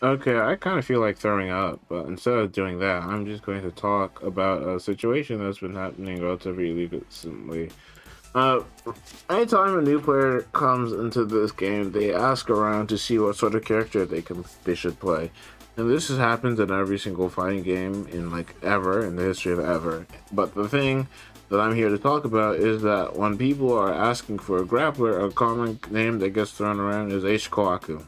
Okay, I kind of feel like throwing up, but instead of doing that, I'm just going to talk about a situation that's been happening relatively recently. Uh, Anytime a new player comes into this game, they ask around to see what sort of character they should play, and this has happened in every single fighting game in like ever in the history of ever. But the thing that I'm here to talk about is that when people are asking for a grappler, a common name that gets thrown around is H-Kkohaku.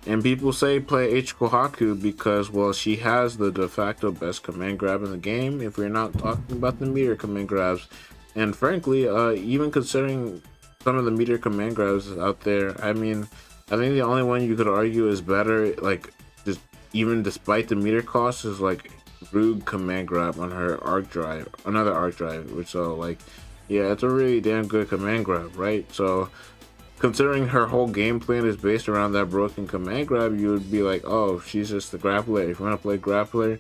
And people say play H-Kkohaku because, well, she has the de facto best command grab in the game if we're not talking about the meter command grabs. And frankly, even considering some of the meter command grabs out there, I mean, I think the only one you could argue is better, like, just even despite the meter cost, is like Rug command grab on her arc drive, another arc drive, which so like, yeah, it's a really damn good command grab, right? So considering her whole game plan is based around that broken command grab, you would be like, oh, she's just the grappler. If you want to play grappler,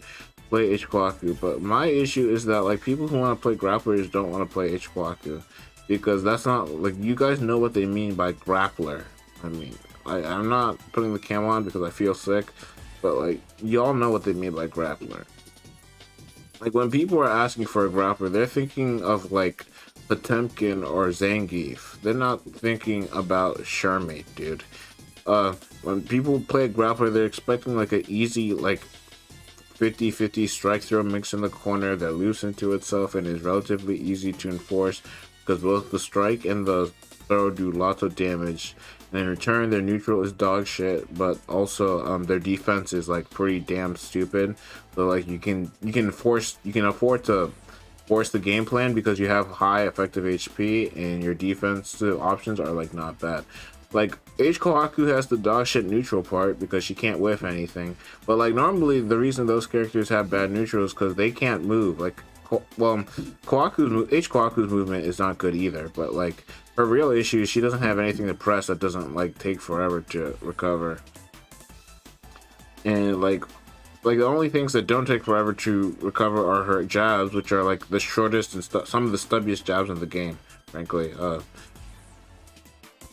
play H-Kkohaku. But my issue is that like people who want to play grapplers don't want to play H-Kkohaku because that's not like you guys know what they mean by grappler. I mean, I'm not putting the cam on because I feel sick, but like y'all know what they mean by grappler. Like when people are asking for a grappler, they're thinking of like Potemkin or Zangief. They're not thinking about Charmate, dude. When people play a grappler, they're expecting like an easy like 50-50 strike throw mix in the corner that loops into itself and is relatively easy to enforce because both the strike and the throw do lots of damage. And in return, their neutral is dog shit, but also their defense is like pretty damn stupid. So like you can afford to force the game plan because you have high effective HP and your defensive options are like not bad. Like H-Kkohaku has the dog shit neutral part because she can't whiff anything. But like normally the reason those characters have bad neutrals is because they can't move. Like well, H-Kkohaku's movement is not good either. But like her real issue is she doesn't have anything to press that doesn't like take forever to recover. And like the only things that don't take forever to recover are her jabs, which are like the shortest and some of the stubbiest jabs in the game. Frankly,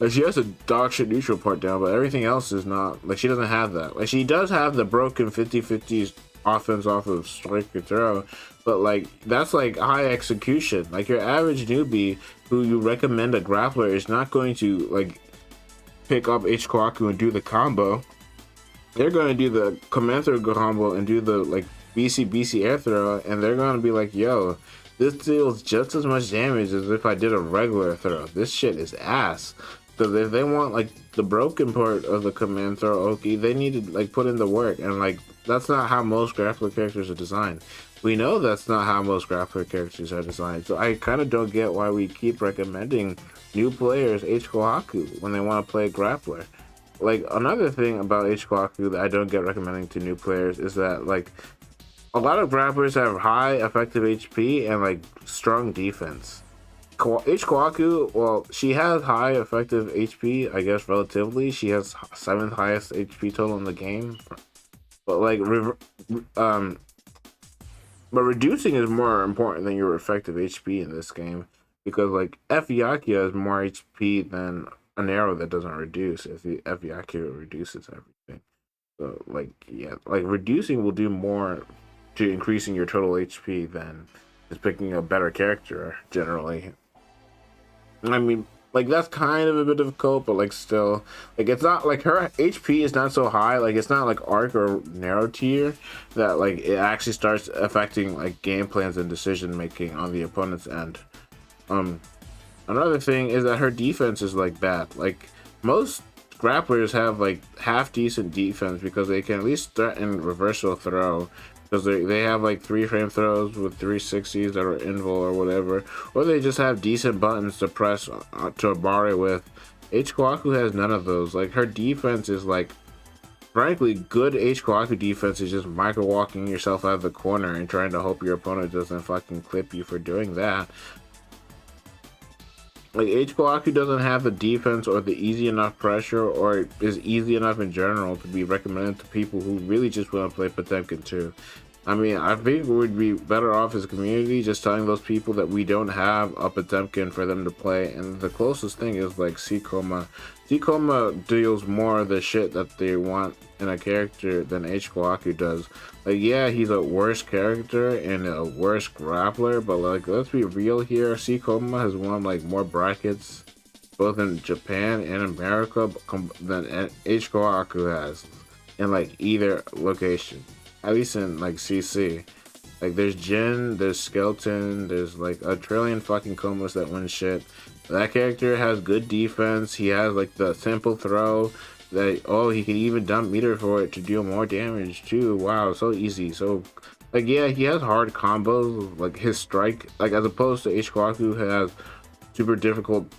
like she has a dog shit neutral part down, but everything else is not like she doesn't have that. Like she does have the broken 50-50 offense off of strike or throw, but like that's like high execution. Like your average newbie who you recommend a grappler is not going to like pick up H-Kkohaku and do the combo. They're going to do the command throw combo and do the like BC air throw, and they're going to be like, yo, this deals just as much damage as if I did a regular throw. This shit is ass. So if they want like the broken part of the command throw Oki, they need to like put in the work, and like that's not how most grappler characters are designed. We know that's not how most grappler characters are designed. So I kind of don't get why we keep recommending new players H-Kkohaku when they want to play grappler. Like another thing about H-Kkohaku that I don't get recommending to new players is that like a lot of grapplers have high effective HP and like strong defense. H-Kkohaku, well, she has high effective HP, I guess relatively. She has seventh highest HP total in the game, but like um, but reducing is more important than your effective HP in this game because like F-Yakia has more HP than an arrow that doesn't reduce. If the F-Yakia reduces everything, so like yeah, like reducing will do more to increasing your total HP than just picking a better character generally. I mean, like that's kind of a bit of a cope, but like still, like it's not like her HP is not so high. Like it's not like arc or narrow tier that like it actually starts affecting like game plans and decision making on the opponent's end. Um, Another thing is that her defense is like bad. Like most grapplers have like half decent defense because they can at least threaten reversal throw because they have like 3 frame throws with 360s that are invul or whatever, or they just have decent buttons to press to bar it with. H-Kkohaku has none of those. Like her defense is like frankly good. H-Kkohaku defense is just micro walking yourself out of the corner and trying to hope your opponent doesn't fucking clip you for doing that. Like H-Kkohaku doesn't have the defense or the easy enough pressure or is easy enough in general to be recommended to people who really just want to play Potemkin too. I mean, I think we would be better off as a community just telling those people that we don't have a Potemkin for them to play. And the closest thing is like HKoha. HKoha deals more of the shit that they want in a character than H-Kkohaku does. Like, yeah, he's a worse character and a worse grappler, but like, let's be real here. HKoha has won like more brackets both in Japan and America than H-Kkohaku has in like either location. At least in like CC. Like there's Jin, there's Skeleton, there's like a trillion fucking combos that win shit. That character has good defense. He has like the simple throw that he can even dump meter for it to deal more damage too. Wow, so easy. So like yeah, he has hard combos, like his strike, like as opposed to H-Kkohaku who has super difficult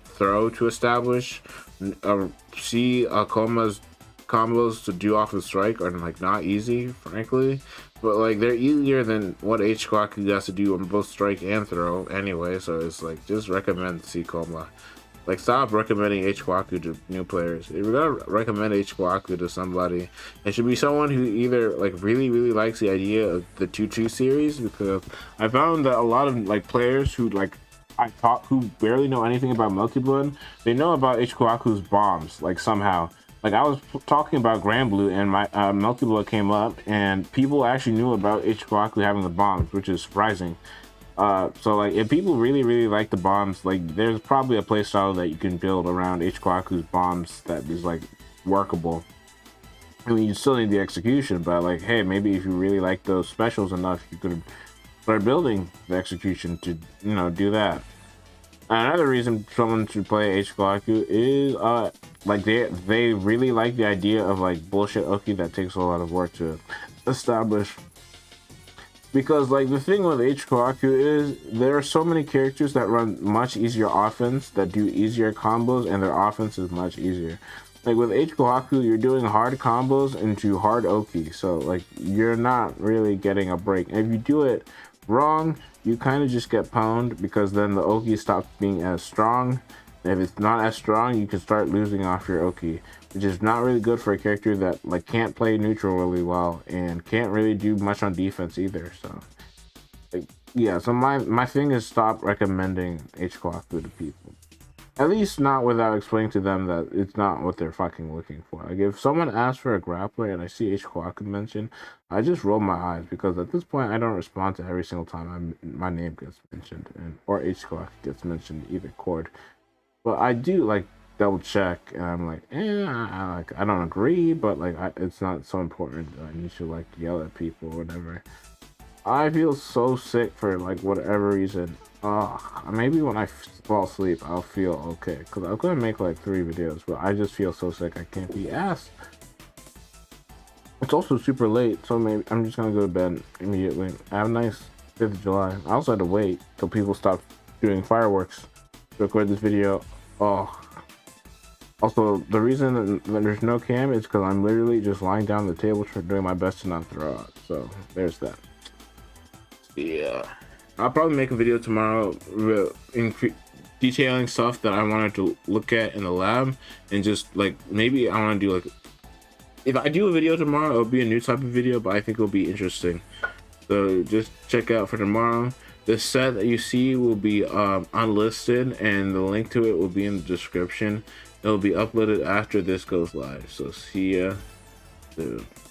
throw to establish. Koma's combos to do off the strike are like not easy, frankly, but like they're easier than what H-Kkohaku has to do on both strike and throw anyway. So it's like just recommend HKoha. Like stop recommending H-Kkohaku to new players. If you're gonna recommend H-Kkohaku to somebody, it should be someone who either like really likes the idea of the 2-2 series, because I found that a lot of like players who like who barely know anything about Multi-Blood, they know about H-Kkohaku's bombs like somehow. Like I was talking about Grand Blue and my Multi-Blood came up and people actually knew about H-Kkohaku having the bombs, which is surprising. So like if people really like the bombs, like there's probably a playstyle that you can build around H-Kkohaku's bombs that is like workable. I mean, you still need the execution, but like, hey, maybe if you really like those specials enough, you could start building the execution to, you know, do that. Another reason someone should play H-Kkohaku is like they really like the idea of like bullshit Oki that takes a lot of work to establish. Because like the thing with H-Kkohaku is there are so many characters that run much easier offense, that do easier combos, and their offense is much easier. Like with H-Kkohaku, you're doing hard combos into hard Oki, so like you're not really getting a break. And if you do it wrong, you kind of just get pwned, because then the Oki stops being as strong. And if it's not as strong, you can start losing off your Oki, which is not really good for a character that like can't play neutral really well and can't really do much on defense either. So like, yeah, so my thing is stop recommending H-Kkohaku to people. At least not without explaining to them that it's not what they're fucking looking for. Like if someone asks for a grappler and I see H-Kkohaku mentioned, I just roll my eyes, because at this point I don't respond to every single time my name gets mentioned or H-Kkohaku gets mentioned either chord. But I do like double check, and I'm like, I don't agree, but like it's not so important that I need to like yell at people or whatever. I feel so sick for like whatever reason. Maybe when I fall asleep, I'll feel okay, because I'm gonna make like 3 videos, but I just feel so sick I can't be asked. It's also super late, so maybe I'm just gonna go to bed immediately. Have a nice 5th of July. I also had to wait till people stopped doing fireworks to record this video. Also, the reason that there's no cam is because I'm literally just lying down on the table doing my best to not throw out. So there's that. Yeah, I'll probably make a video tomorrow detailing stuff that I wanted to look at in the lab, and just like maybe I want to do like, if I do a video tomorrow, it'll be a new type of video, but I think it'll be interesting. So just check out for tomorrow. The set that you see will be unlisted, and the link to it will be in the description. It'll be uploaded after this goes live. So see ya soon.